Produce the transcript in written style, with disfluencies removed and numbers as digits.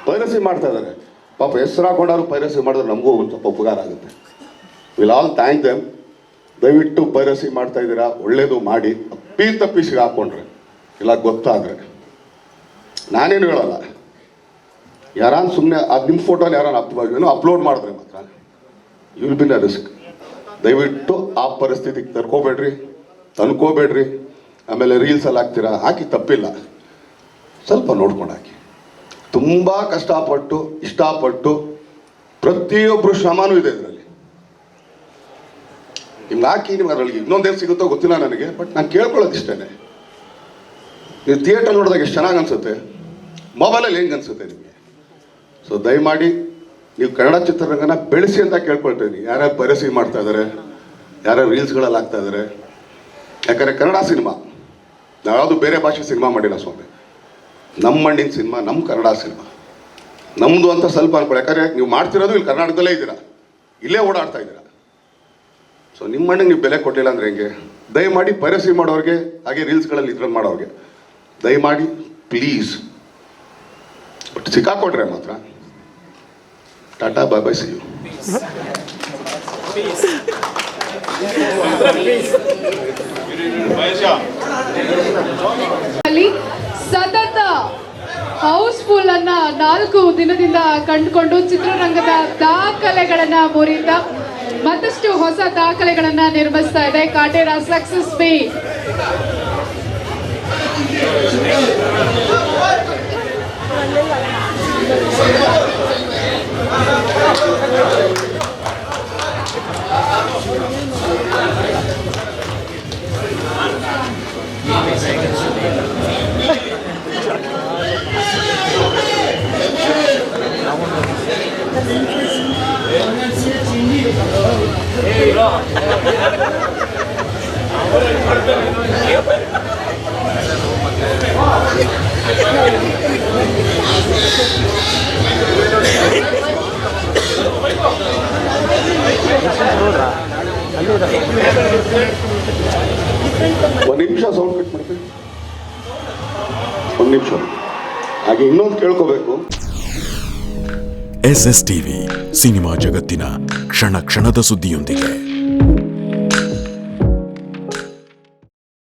Piracy ಮಾಡ್ತಾ ಇದ್ದಾರೆ. ಪಾಪ ಹೆಸರು ಹಾಕೊಂಡಾದ್ರು ಪೈರಸಿ ಮಾಡಿದ್ರೆ ನಮಗೂ ಒಂದು ಸ್ವಲ್ಪ ಉಪಕಾರ ಆಗುತ್ತೆ. Will all thank them. ದಯವಿಟ್ಟು ಪೈರಸಿ ಮಾಡ್ತಾ ಇದ್ದೀರಾ, ಒಳ್ಳೇದು ಮಾಡಿ. ತಪ್ಪಿಸಿಗೆ ಹಾಕ್ಕೊಂಡ್ರೆ ಇಲ್ಲ ಗೊತ್ತಾದರೆ ನಾನೇನು ಹೇಳಲ್ಲ. ಯಾರಾನು ಸುಮ್ಮನೆ ಅದು ನಿಮ್ಮ ಫೋಟೋನ ಯಾರಾನು ಅಪ್ಲೋಡ್ ಮಾಡಿದ್ರೆ ಮಾತ್ರ ಯು ವಿಲ್ ಬಿ ನ ರಿಸ್ಕ್. ದಯವಿಟ್ಟು ಆ ಪರಿಸ್ಥಿತಿಗೆ ತಂದ್ಕೋಬೇಡ್ರಿ. ಆಮೇಲೆ ರೀಲ್ಸಲ್ಲಿ ಹಾಕ್ತೀರಾ, ಹಾಕಿ ತಪ್ಪಿಲ್ಲ, ಸ್ವಲ್ಪ ನೋಡ್ಕೊಂಡು ಹಾಕಿ. ತುಂಬ ಕಷ್ಟಪಟ್ಟು ಇಷ್ಟಪಟ್ಟು ಪ್ರತಿಯೊಬ್ಬರು ಶ್ರಮನೂ ಇದೆ ಇದರಲ್ಲಿ. ನಿಮ್ಗೆ ಹಾಕಿ ನಿಮ್ಗೆ ಅದರಲ್ಲಿ ಇನ್ನೊಂದೇನು ಸಿಗುತ್ತೋ ಗೊತ್ತಿಲ್ಲ ನನಗೆ, ಬಟ್ ನಾನು ಕೇಳ್ಕೊಳ್ಳೋದು ಇಷ್ಟೇ. ನೀವು ಥಿಯೇಟರ್ ನೋಡಿದಾಗ ಎಷ್ಟು ಚೆನ್ನಾಗಿ ಅನಿಸುತ್ತೆ, ಮೊಬೈಲಲ್ಲಿ ಹೆಂಗೆ ಅನಿಸುತ್ತೆ ನಿಮಗೆ. ಸೊ ದಯಮಾಡಿ ನೀವು ಕನ್ನಡ ಚಿತ್ರರಂಗನ ಬೆಳೆಸಿ ಅಂತ ಕೇಳ್ಕೊಳ್ತೀನಿ. ಯಾರ್ಯಾರು ಪೈರಸಿ ಮಾಡ್ತಾ ಇದ್ದಾರೆ, ಯಾರ್ಯಾರು ರೀಲ್ಸ್ಗಳಲ್ಲಿ ಆಗ್ತಾ ಇದ್ದಾರೆ. ಯಾಕಂದರೆ ಕನ್ನಡ ಸಿನಿಮಾ ನಾವು ಯಾವುದು ಬೇರೆ ಭಾಷೆ ಸಿನಿಮಾ ಮಾಡಿಲ್ಲ ಸ್ವಾಮಿ. ನಮ್ಮ ಮಣ್ಣಿನ ಸಿನಿಮಾ, ನಮ್ಮ ಕನ್ನಡ ಸಿನಿಮಾ ನಮ್ಮದು ಅಂತ ಸ್ವಲ್ಪ ಅನ್ಕೊಳ್ಳಿ. ಯಾಕಂದರೆ ನೀವು ಮಾಡ್ತಿರೋದು ಇಲ್ಲಿ ಕರ್ನಾಟಕದಲ್ಲೇ ಇದ್ದೀರಾ, ಇಲ್ಲೇ ಓಡಾಡ್ತಾ ಇದ್ದೀರಾ. ಸೊ ನಿಮ್ಮ ಮಣ್ಣಿಗೆ ನೀವು ಬೆಲೆ ಕೊಡಲಿಲ್ಲ ಅಂದರೆ ಹೆಂಗೆ? ದಯಮಾಡಿ ಪೈರಸಿ ಮಾಡೋರಿಗೆ, ಹಾಗೆ ರೀಲ್ಸ್ಗಳಲ್ಲಿ ಇದ್ರಲ್ಲಿ ಮಾಡೋರಿಗೆ ದಯಮಾಡಿ ಪ್ಲೀಸ್, ಬಟ್ ಸಿಕ್ಕಾಕೊಡ್ರೆ ಮಾತ್ರ ಟಾಟಾ ಬಾಯ್ ಬಾಯ್, ಸಿ ಯು. ಸತತ ಹೌಸ್ಫುಲ್ ಅನ್ನ 4 ದಿನದಿಂದ ಕಂಡುಕೊಂಡು ಚಿತ್ರರಂಗದ ದಾಖಲೆಗಳನ್ನ ಮುರಿತ ಮತ್ತಷ್ಟು ಹೊಸ ದಾಖಲೆಗಳನ್ನ ನಿರ್ಮಿಸ್ತಾ ಇದೆ ಕಾಟೇರ ಸಕ್ಸಸ್ ಬಿ. ಒಂದು ನಿಮಿಷ ಸೌಂಡ್ ಕಟ್ ಮಾಡ್ತೀನಿ, ಒಂದು ನಿಮಿಷ. ಹಾಗೆ ಇನ್ನೊಂದು ಕೇಳ್ಕೋಬೇಕು. SS ಟಿವಿ ಸಿನಿಮಾ ಜಗತ್ತಿನ ಕ್ಷಣ ಕ್ಷಣದ ಸುದ್ದಿಯೊಂದಿಗೆ.